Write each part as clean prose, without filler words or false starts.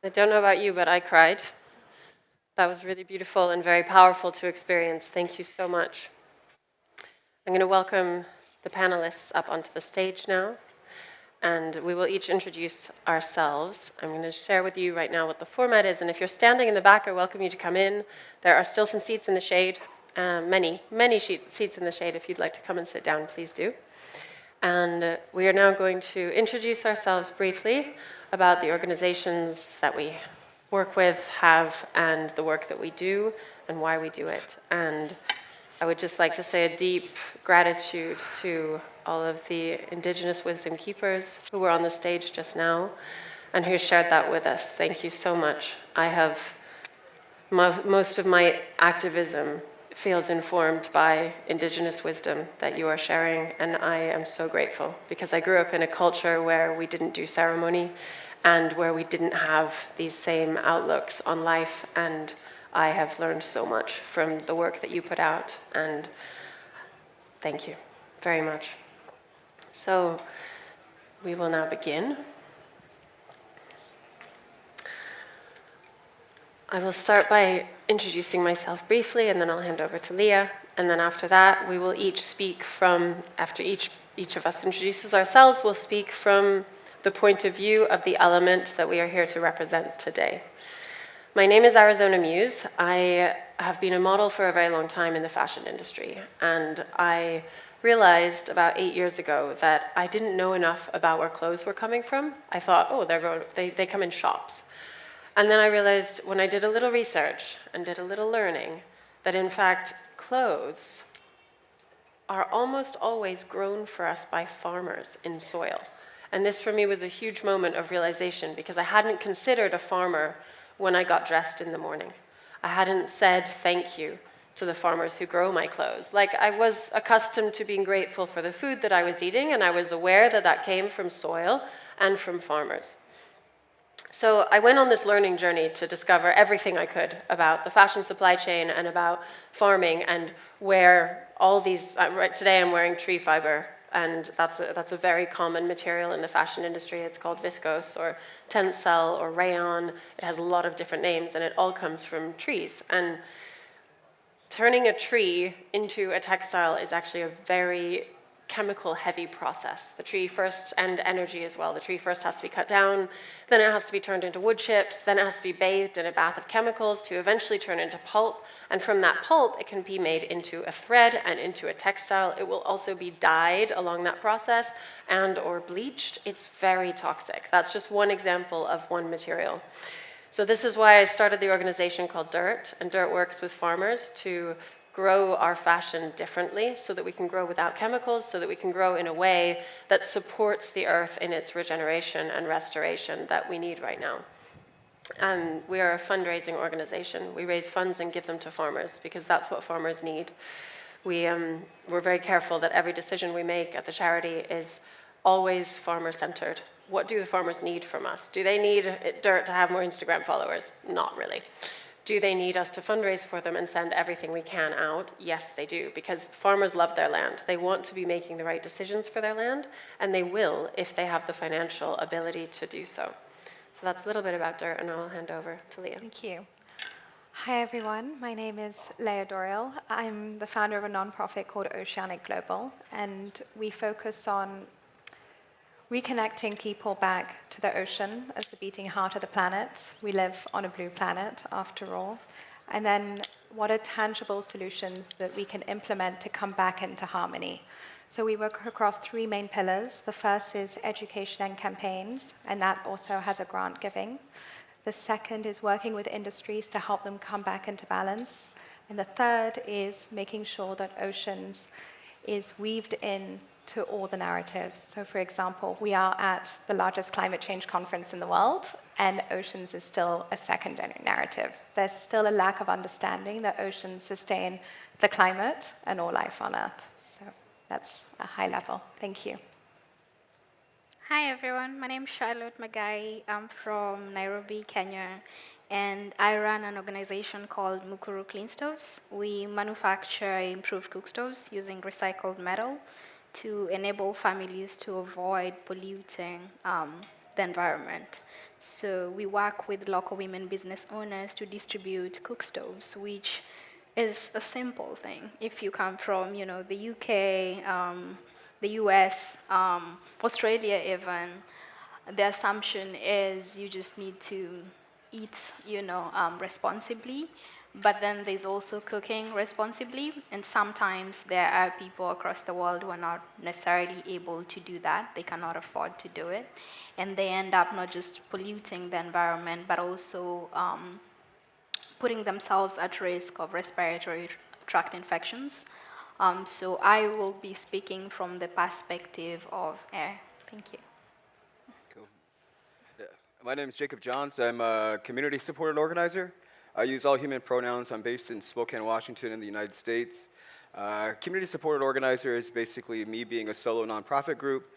I don't know about you, but I cried. That was really beautiful and very powerful to experience. Thank you so much. I'm going to welcome the panelists up onto the stage now, and we will each introduce ourselves. I'm going to share with you right now what the format is, and if you're standing in the back, I welcome you to come in. There are still some seats in the shade, many seats in the shade. If you'd like to come and sit down, please do. And we are now going to introduce ourselves briefly about the organizations that we work with, have, and the work that we do, and why we do it. And I would just like to say a deep gratitude to all of the Indigenous Wisdom Keepers who were on the stage just now, and who shared that with us. Thank you so much. I have, most of my activism feels informed by Indigenous wisdom that you are sharing, and I am so grateful, because I grew up in a culture where we didn't do ceremony and where we didn't have these same outlooks on life, and I have learned so much from the work that you put out, and thank you very much. So we will now begin. I will start by introducing myself briefly, and then I'll hand over to Lea, and then after that we will each speak from, after each of us introduces ourselves, we'll speak from the point of view of the element that we are here to represent today. My name is Arizona Muse. I have been a model for a very long time in the fashion industry, and I realized about 8 years ago that I didn't know enough about where clothes were coming from. I thought, oh, they come in shops. And then I realized when I did a little research and did a little learning that in fact clothes are almost always grown for us by farmers in soil. And this for me was a huge moment of realization, because I hadn't considered a farmer when I got dressed in the morning. I hadn't said thank you to the farmers who grow my clothes. Like, I was accustomed to being grateful for the food that I was eating, and I was aware that that came from soil and from farmers. So I went on this learning journey to discover everything I could about the fashion supply chain and about farming, and where all these, right today I'm wearing tree fiber, and that's a very common material in the fashion industry. It's called viscose or tencel or rayon. It has a lot of different names, and it all comes from trees. And turning a tree into a textile is actually a very chemical-heavy process. The tree first, and energy as well. The tree first has to be cut down, then it has to be turned into wood chips, then it has to be bathed in a bath of chemicals to eventually turn into pulp. And from that pulp, it can be made into a thread and into a textile. It will also be dyed along that process and or bleached. It's very toxic. That's just one example of one material. So this is why I started the organization called DIRT, and DIRT works with farmers to grow our fashion differently so that we can grow without chemicals, so that we can grow in a way that supports the earth in its regeneration and restoration that we need right now. And we are a fundraising organization. We raise funds and give them to farmers because that's what farmers need. We're very careful that every decision we make at the charity is always farmer-centered. What do the farmers need from us? Do they need dirt to have more Instagram followers? Not really. Do they need us to fundraise for them and send everything we can out? Yes, they do, because farmers love their land. They want to be making the right decisions for their land, and they will if they have the financial ability to do so. So that's a little bit about dirt, and I'll hand over to Lea. Thank you. Hi, everyone. My name is Lea D'Auriol. I'm the founder of a nonprofit called Oceanic Global, and we focus on reconnecting people back to the ocean as the beating heart of the planet. We live on a blue planet, after all. And then what are tangible solutions that we can implement to come back into harmony? So we work across three main pillars. The first is education and campaigns, and that also has a grant giving. The second is working with industries to help them come back into balance. And the third is making sure that oceans is weaved in to all the narratives. So for example, we are at the largest climate change conference in the world, and oceans is still a secondary narrative. There's still a lack of understanding that oceans sustain the climate and all life on Earth. So that's a high level. Thank you. Hi everyone, my name is Charlot Magayi. I'm from Nairobi, Kenya, and I run an organization called Mukuru Clean Stoves. We manufacture improved cook stoves using recycled metal to enable families to avoid polluting the environment. So we work with local women business owners to distribute cook stoves, which is a simple thing. If you come from, the UK, the US, Australia even, the assumption is you just need to eat, responsibly. But then there's also cooking responsibly, and sometimes there are people across the world who are not necessarily able to do that. They cannot afford to do it, and they end up not just polluting the environment, but also putting themselves at risk of respiratory tract infections. So I will be speaking from the perspective of air. Thank you. Cool. Yeah. My name is Jacob Johns. I'm a community supported organizer. I use all human pronouns. I'm based in Spokane, Washington in the United States. Community supported organizer is basically me being a solo nonprofit group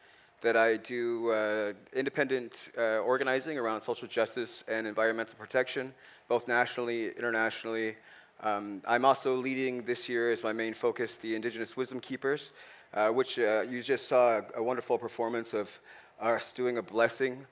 that I do independent organizing around social justice and environmental protection, both nationally, internationally. I'm also leading this year as my main focus the Indigenous Wisdom Keepers, which you just saw a wonderful performance of us doing a blessing.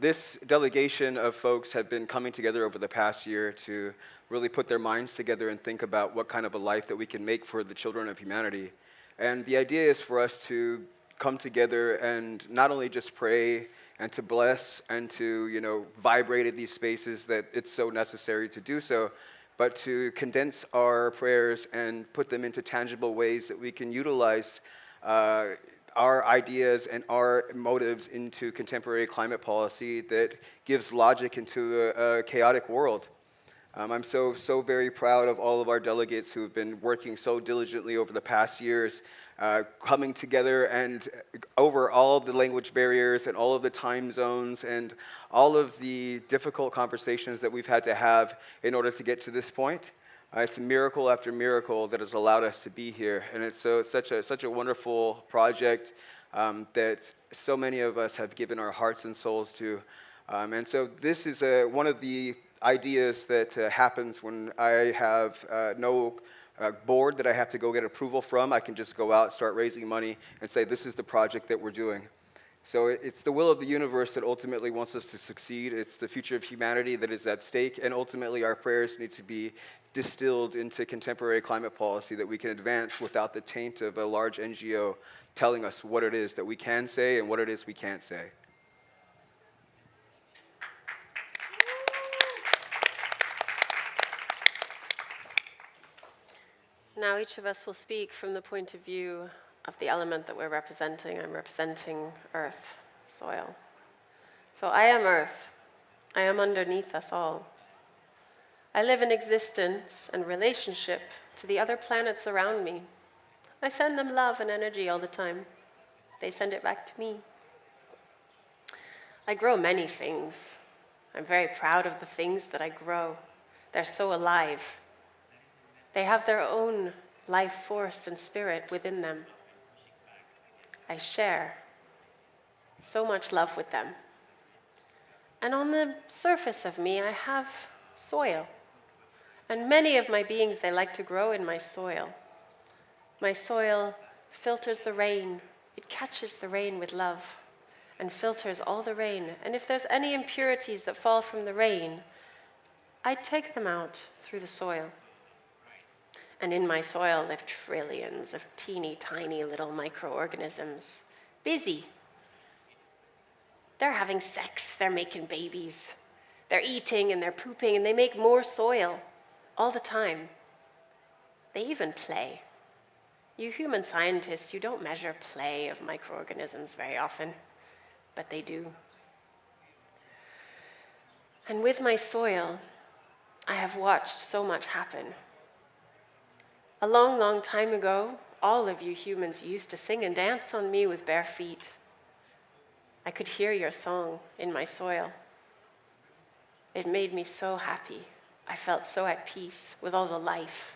This delegation of folks have been coming together over the past year to really put their minds together and think about what kind of a life that we can make for the children of humanity. And the idea is for us to come together and not only just pray and to bless and to, vibrate in these spaces that it's so necessary to do so, but to condense our prayers and put them into tangible ways that we can utilize our ideas and our motives into contemporary climate policy that gives logic into a chaotic world. I'm so very proud of all of our delegates who have been working so diligently over the past years, coming together and over all the language barriers and all of the time zones and all of the difficult conversations that we've had to have in order to get to this point. It's miracle after miracle that has allowed us to be here, and it's such a wonderful project that so many of us have given our hearts and souls to. And so this is one of the ideas that happens when I have no board that I have to go get approval from. I can just go out, start raising money, and say, this is the project that we're doing. So it's the will of the universe that ultimately wants us to succeed. It's the future of humanity that is at stake, and ultimately our prayers need to be distilled into contemporary climate policy that we can advance without the taint of a large NGO telling us what it is that we can say and what it is we can't say. Now each of us will speak from the point of view of the element that we're representing. I'm representing earth, soil. So I am earth. I am underneath us all. I live in existence and relationship to the other planets around me. I send them love and energy all the time. They send it back to me. I grow many things. I'm very proud of the things that I grow. They're so alive. They have their own life force and spirit within them. I share so much love with them. And on the surface of me, I have soil. And many of my beings, they like to grow in my soil. My soil filters the rain. It catches the rain with love and filters all the rain. And if there's any impurities that fall from the rain, I take them out through the soil. And in my soil live trillions of teeny tiny little microorganisms, busy. They're having sex, they're making babies, they're eating and they're pooping, and they make more soil all the time. They even play. You human scientists, you don't measure play of microorganisms very often, but they do. And with my soil, I have watched so much happen. A long, long time ago, all of you humans used to sing and dance on me with bare feet. I could hear your song in my soil. It made me so happy. I felt so at peace with all the life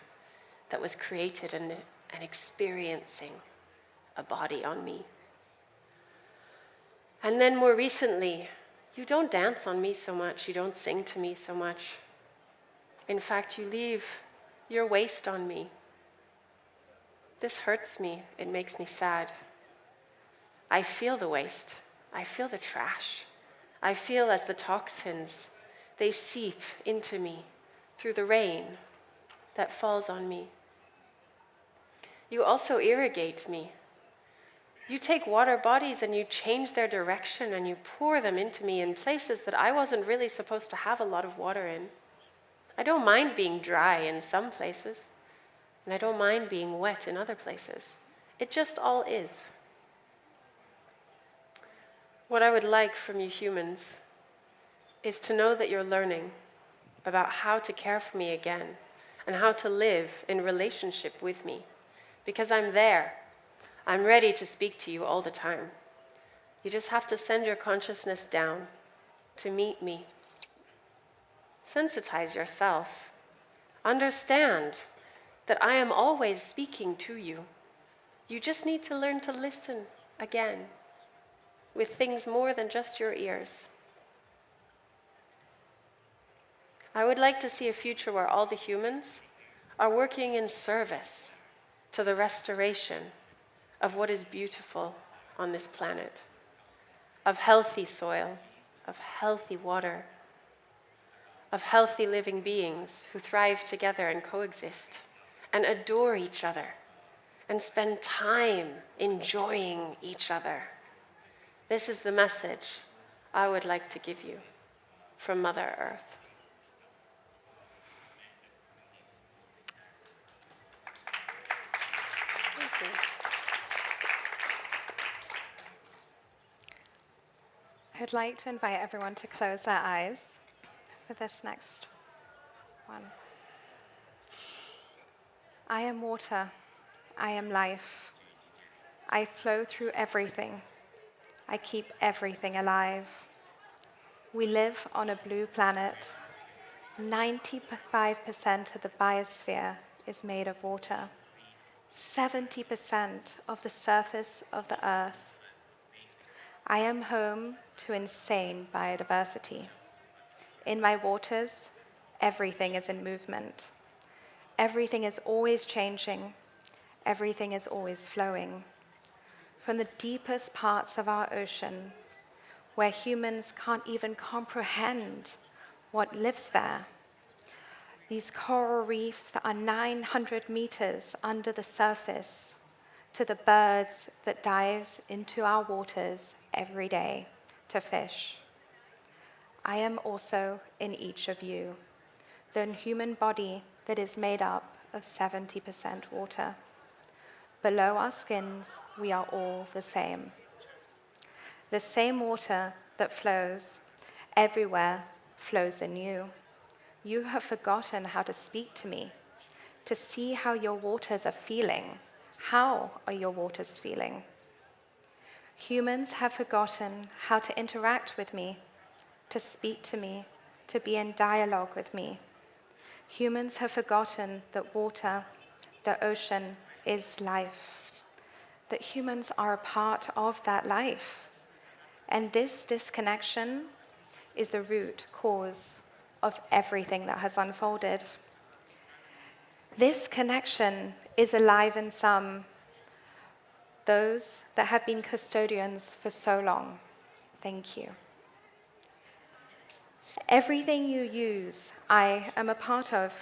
that was created and experiencing a body on me. And then more recently, you don't dance on me so much, you don't sing to me so much. In fact, you leave your waste on me. This hurts me, it makes me sad. I feel the waste, I feel the trash. I feel as the toxins, they seep into me through the rain that falls on me. You also irrigate me. You take water bodies and you change their direction and you pour them into me in places that I wasn't really supposed to have a lot of water in. I don't mind being dry in some places, and I don't mind being wet in other places. It just all is. What I would like from you humans is to know that you're learning about how to care for me again and how to live in relationship with me. Because I'm there. I'm ready to speak to you all the time. You just have to send your consciousness down to meet me. Sensitize yourself. Understand that I am always speaking to you. You just need to learn to listen again with things more than just your ears. I would like to see a future where all the humans are working in service to the restoration of what is beautiful on this planet, of healthy soil, of healthy water, of healthy living beings who thrive together and coexist and adore each other and spend time enjoying each other. This is the message I would like to give you from Mother Earth. Thank you. I would like to invite everyone to close their eyes for this next one. I am water. I am life. I flow through everything. I keep everything alive. We live on a blue planet. 95% of the biosphere is made of water. 70% of the surface of the earth. I am home to insane biodiversity. In my waters, everything is in movement. Everything is always changing. Everything is always flowing. From the deepest parts of our ocean, where humans can't even comprehend what lives there, these coral reefs that are 900 meters under the surface, to the birds that dives into our waters every day to fish. I am also in each of you, the human body that is made up of 70% water. Below our skins, we are all the same. The same water that flows everywhere flows in you. You have forgotten how to speak to me, to see how your waters are feeling. How are your waters feeling? Humans have forgotten how to interact with me, to speak to me, to be in dialogue with me. Humans have forgotten that water the ocean is life, that humans are a part of that life. And this disconnection is the root cause of everything that has unfolded. This connection is alive in some, those that have been custodians for so long. Thank you. Everything you use, I am a part of,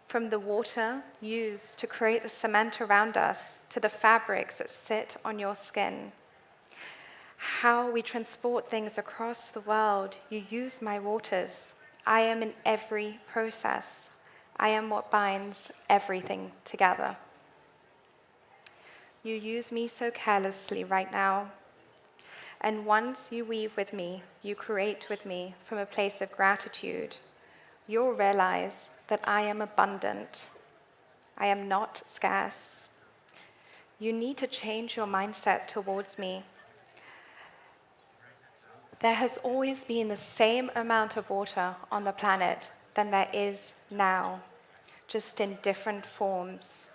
from the water used to create the cement around us to the fabrics that sit on your skin. How we transport things across the world, you use my waters. I am in every process. I am what binds everything together. You use me so carelessly right now. And once you weave with me, you create with me from a place of gratitude, you'll realize that I am abundant. I am not scarce. You need to change your mindset towards me. There has always been the same amount of water on the planet than there is now, just in different forms.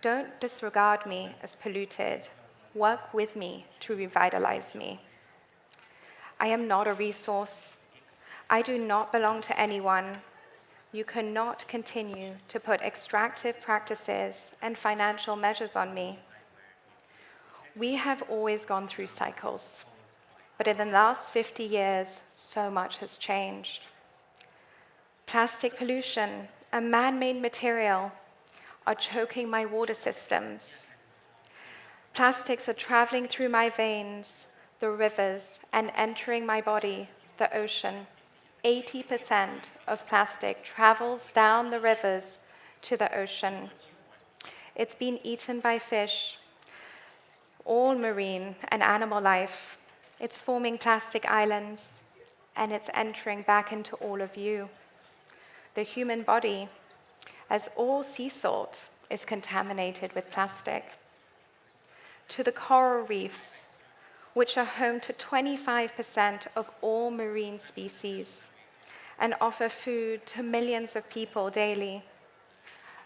Don't disregard me as polluted. Work with me to revitalize me. I am not a resource. I do not belong to anyone. You cannot continue to put extractive practices and financial measures on me. We have always gone through cycles, but in the last 50 years, so much has changed. Plastic pollution, a man-made material, are choking my water systems. Plastics are traveling through my veins, the rivers, and entering my body, the ocean. 80% of plastic travels down the rivers to the ocean. It's been eaten by fish, all marine and animal life. It's forming plastic islands, and it's entering back into all of you. The human body, as all sea salt, is contaminated with plastic. To the coral reefs, which are home to 25% of all marine species and offer food to millions of people daily.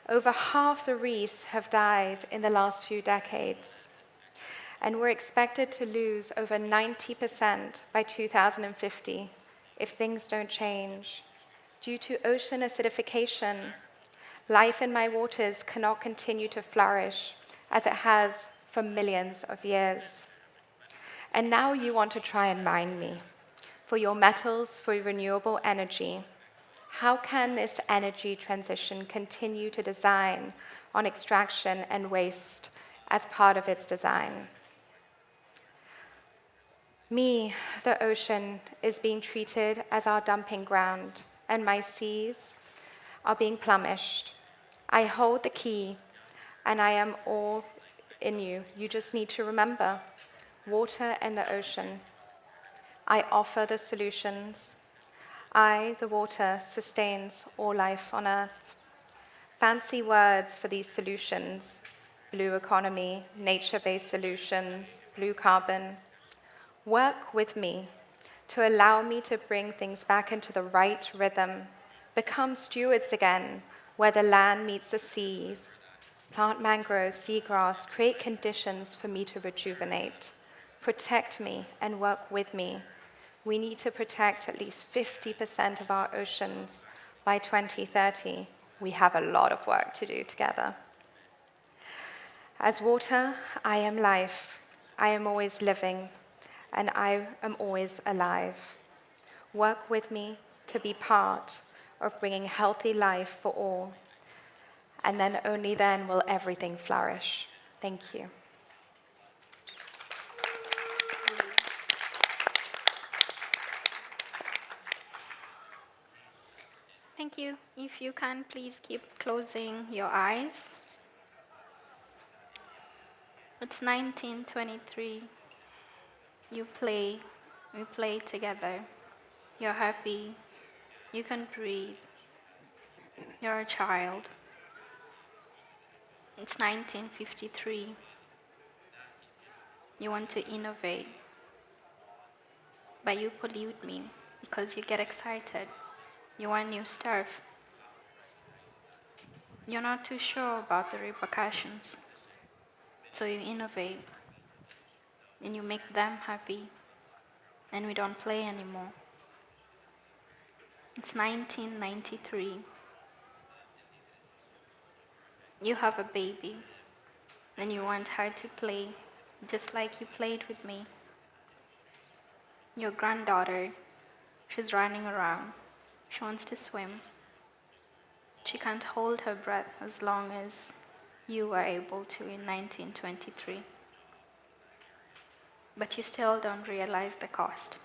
Over half the reefs have died in the last few decades, and we're expected to lose over 90% by 2050 if things don't change. Due to ocean acidification, life in my waters cannot continue to flourish as it has for millions of years. And now you want to try and mine me for your metals, for your renewable energy. How can this energy transition continue to design on extraction and waste as part of its design? Me, the ocean, is being treated as our dumping ground, and my seas are being plumbished. I hold the key, and I am all in you. You just need to remember, water and the ocean. I offer the solutions. I, the water, sustains all life on Earth. Fancy words for these solutions: blue economy, nature-based solutions, blue carbon. Work with me to allow me to bring things back into the right rhythm, become stewards again, where the land meets the seas, plant mangroves, seagrass, create conditions for me to rejuvenate. Protect me and work with me. We need to protect at least 50% of our oceans by 2030. We have a lot of work to do together. As water, I am life. I am always living, and I am always alive. Work with me to be part of bringing healthy life for all, and then only then will everything flourish. Thank you. Thank you. If you can, please keep closing your eyes. It's 1923. You play. We play together. You're happy. You can breathe. You're a child. It's 1953. You want to innovate, but you pollute me because you get excited. You want new stuff. You're not too sure about the repercussions. So you innovate and you make them happy, and we don't play anymore. It's 1993. You have a baby and you want her to play just like you played with me. Your granddaughter, she's running around. She wants to swim. She can't hold her breath as long as you were able to in 1923. But you still don't realize the cost.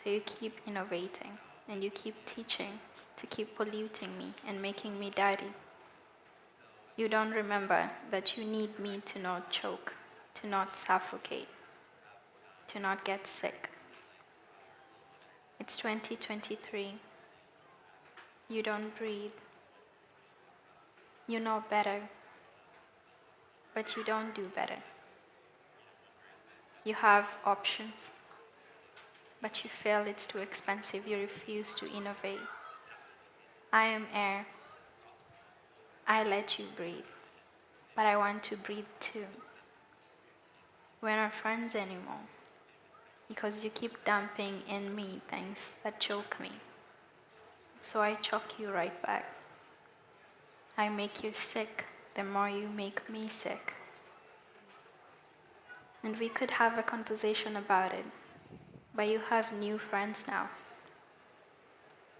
So you keep innovating and you keep teaching to keep polluting me and making me dirty. You don't remember that you need me to not choke, to not suffocate, to not get sick. It's 2023. You don't breathe. You know better, but you don't do better. You have options, but you feel it's too expensive. You refuse to innovate. I am air. I let you breathe, but I want to breathe too. We're not friends anymore because you keep dumping in me things that choke me. So I choke you right back. I make you sick the more you make me sick. And we could have a conversation about it, but you have new friends now.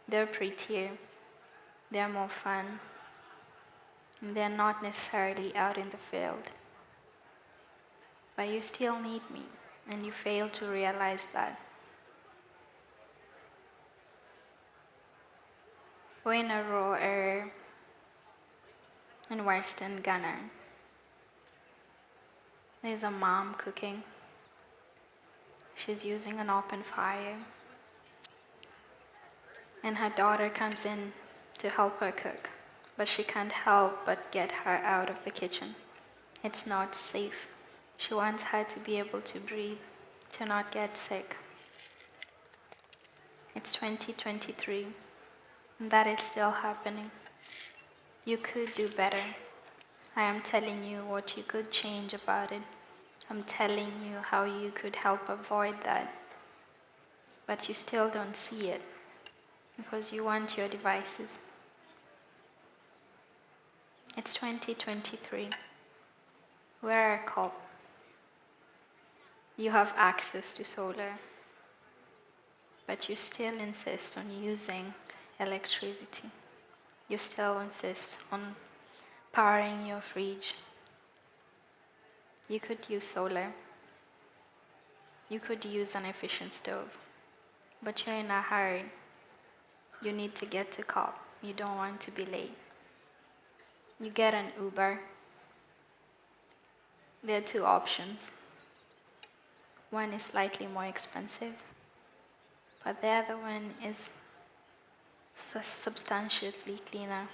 They're prettier, they're more fun, and they're not necessarily out in the field. But you still need me, and you fail to realize that. We're in a raw area in Western Ghana. There's a mom cooking. She's using an open fire. And her daughter comes in to help her cook, but she can't help but get her out of the kitchen. It's not safe. She wants her to be able to breathe, to not get sick. It's 2023, and that is still happening. You could do better. I am telling you what you could change about it. I'm telling you how you could help avoid that. But you still don't see it because you want your devices. It's 2023. We're a COP. You have access to solar, but you still insist on using electricity. You still insist on powering your fridge. You could use solar. You could use an efficient stove, but you're in a hurry. You need to get to COP. You don't want to be late. You get an Uber. There are two options. One is slightly more expensive, but the other one is substantially cleaner.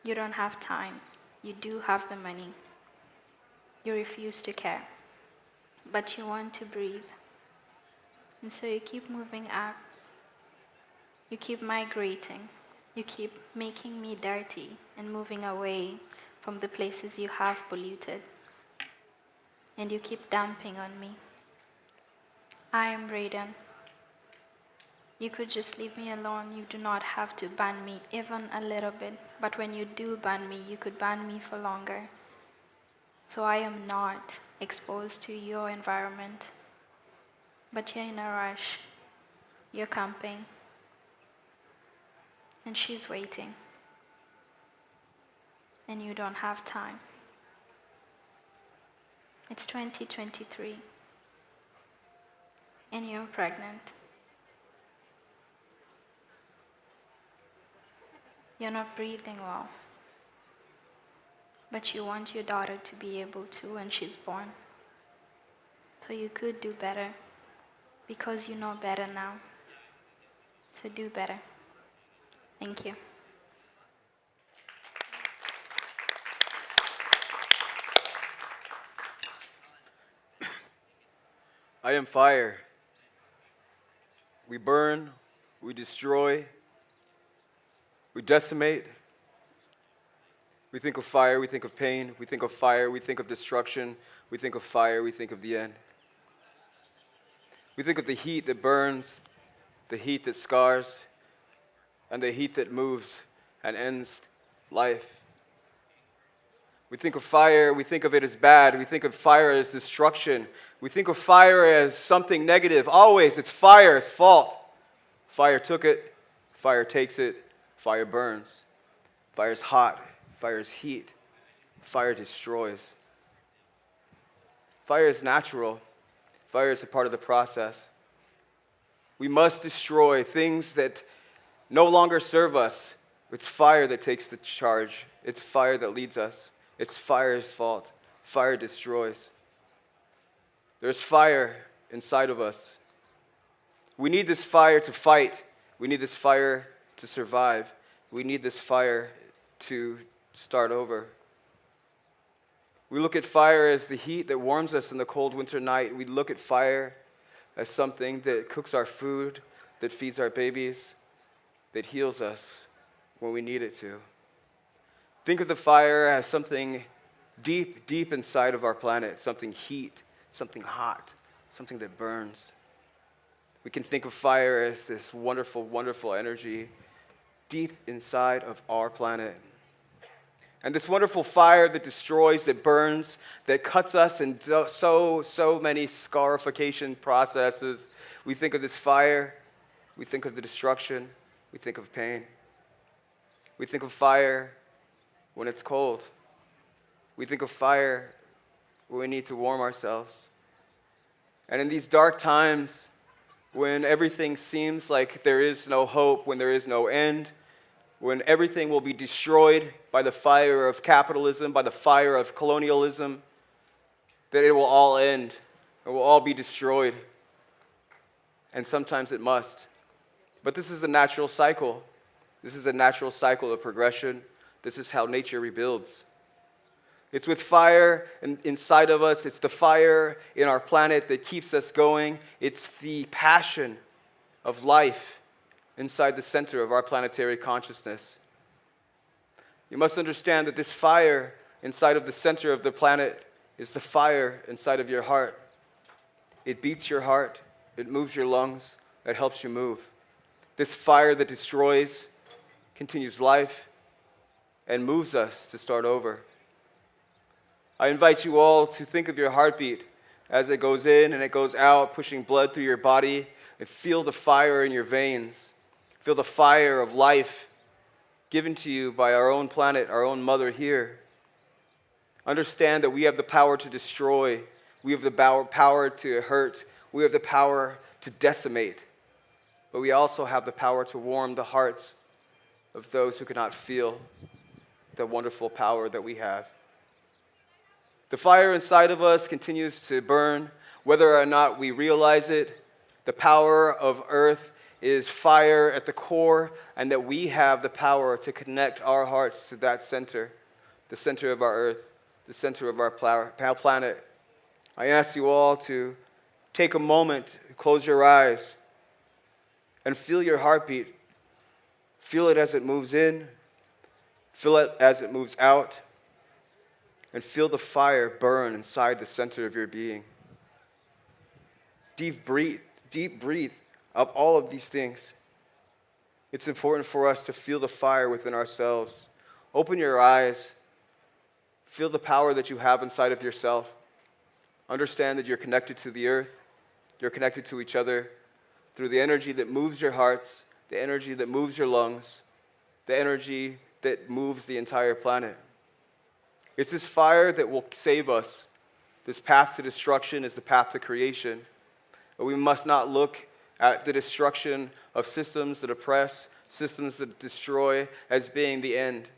You don't have time. You do have the money. You refuse to care, but you want to breathe. And so you keep moving up. You keep migrating. You keep making me dirty and moving away from the places you have polluted. And you keep dumping on me. I am Raiden. You could just leave me alone. You do not have to ban me even a little bit. But when you do ban me, you could ban me for longer. So I am not exposed to your environment. But you're in a rush. You're camping. And she's waiting. And you don't have time. It's 2023. And you're pregnant. You're not breathing well. But you want your daughter to be able to when she's born. So you could do better. Because you know better now. So do better. Thank you. I am fire. We burn, we destroy, we decimate. We think of fire, we think of pain. We think of fire, we think of destruction. We think of fire, we think of the end. We think of the heat that burns, the heat that scars, and the heat that moves and ends life. We think of fire, we think of it as bad. We think of fire as destruction. We think of fire as something negative. Always, it's fire's fault. Fire took it, fire takes it, fire burns. Fire's hot, fire's heat, fire destroys. Fire is natural. Fire is a part of the process. We must destroy things that no longer serve us. It's fire that takes the charge. It's fire that leads us. It's fire's fault. Fire destroys. There's fire inside of us. We need this fire to fight. We need this fire to survive. We need this fire to start over. We look at fire as the heat that warms us in the cold winter night. We look at fire as something that cooks our food, that feeds our babies, that heals us when we need it to. Think of the fire as something deep, deep inside of our planet, something heat, something hot, something that burns. We can think of fire as this wonderful, wonderful energy deep inside of our planet. And this wonderful fire that destroys, that burns, that cuts us in so many scarification processes. We think of this fire, we think of the destruction, we think of pain. We think of fire when it's cold. We think of fire when we need to warm ourselves. And in these dark times, when everything seems like there is no hope, when there is no end, when everything will be destroyed by the fire of capitalism, by the fire of colonialism, that it will all end. It will all be destroyed. And sometimes it must. But this is a natural cycle. This is a natural cycle of progression. This is how nature rebuilds. It's with fire inside of us. It's the fire in our planet that keeps us going. It's the passion of life inside the center of our planetary consciousness. You must understand that this fire inside of the center of the planet is the fire inside of your heart. It beats your heart. It moves your lungs. It helps you move. This fire that destroys continues life and moves us to start over. I invite you all to think of your heartbeat as it goes in and it goes out, pushing blood through your body, and feel the fire in your veins. Feel the fire of life given to you by our own planet, our own mother here. Understand that we have the power to destroy. We have the power to hurt. We have the power to decimate. But we also have the power to warm the hearts of those who cannot feel the wonderful power that we have. The fire inside of us continues to burn, whether or not we realize it. The power of earth is fire at the core, and that we have the power to connect our hearts to that center, the center of our earth, the center of our planet. I ask you all to take a moment, close your eyes, and feel your heartbeat. Feel it as it moves in, feel it as it moves out, and feel the fire burn inside the center of your being. Deep breathe of all of these things. It's important for us to feel the fire within ourselves. Open your eyes. Feel the power that you have inside of yourself. Understand that you're connected to the earth. You're connected to each other through the energy that moves your hearts, the energy that moves your lungs, the energy that moves the entire planet. It's this fire that will save us. This path to destruction is the path to creation. But we must not look at the destruction of systems that oppress, systems that destroy, as being the end.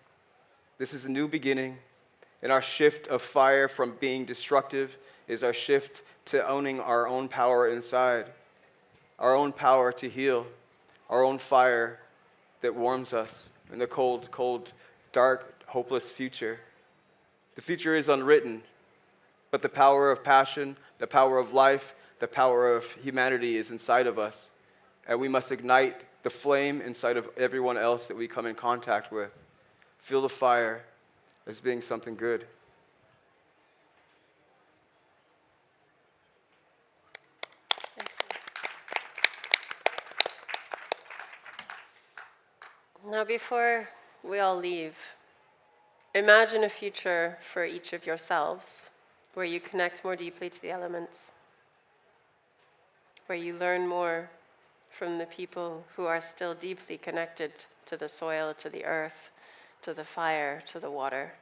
This is a new beginning, and our shift of fire from being destructive is our shift to owning our own power inside, our own power to heal, our own fire that warms us in the cold, cold, dark, hopeless future. The future is unwritten, but the power of passion, the power of life, the power of humanity is inside of us, and we must ignite the flame inside of everyone else that we come in contact with. Feel the fire as being something good. Now, before we all leave, imagine a future for each of yourselves where you connect more deeply to the elements, where you learn more from the people who are still deeply connected to the soil, to the earth, to the fire, to the water,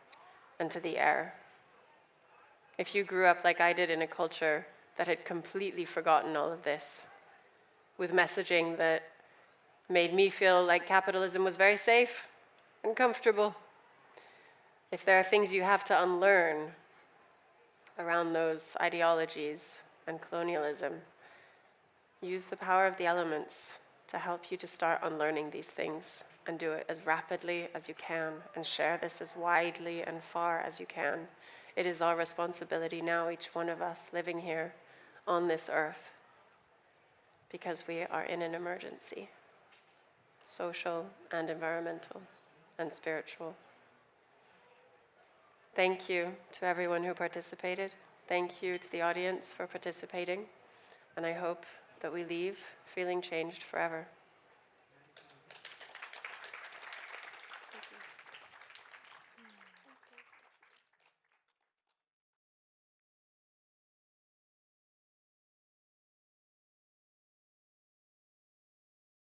and to the air. If you grew up like I did in a culture that had completely forgotten all of this, with messaging that made me feel like capitalism was very safe and comfortable, if there are things you have to unlearn around those ideologies and colonialism, use the power of the elements to help you to start unlearning these things and do it as rapidly as you can and share this as widely and far as you can. It is our responsibility now, each one of us living here on this earth, because we are in an emergency, social and environmental and spiritual. Thank you to everyone who participated. Thank you to the audience for participating. And I hope that we leave feeling changed forever.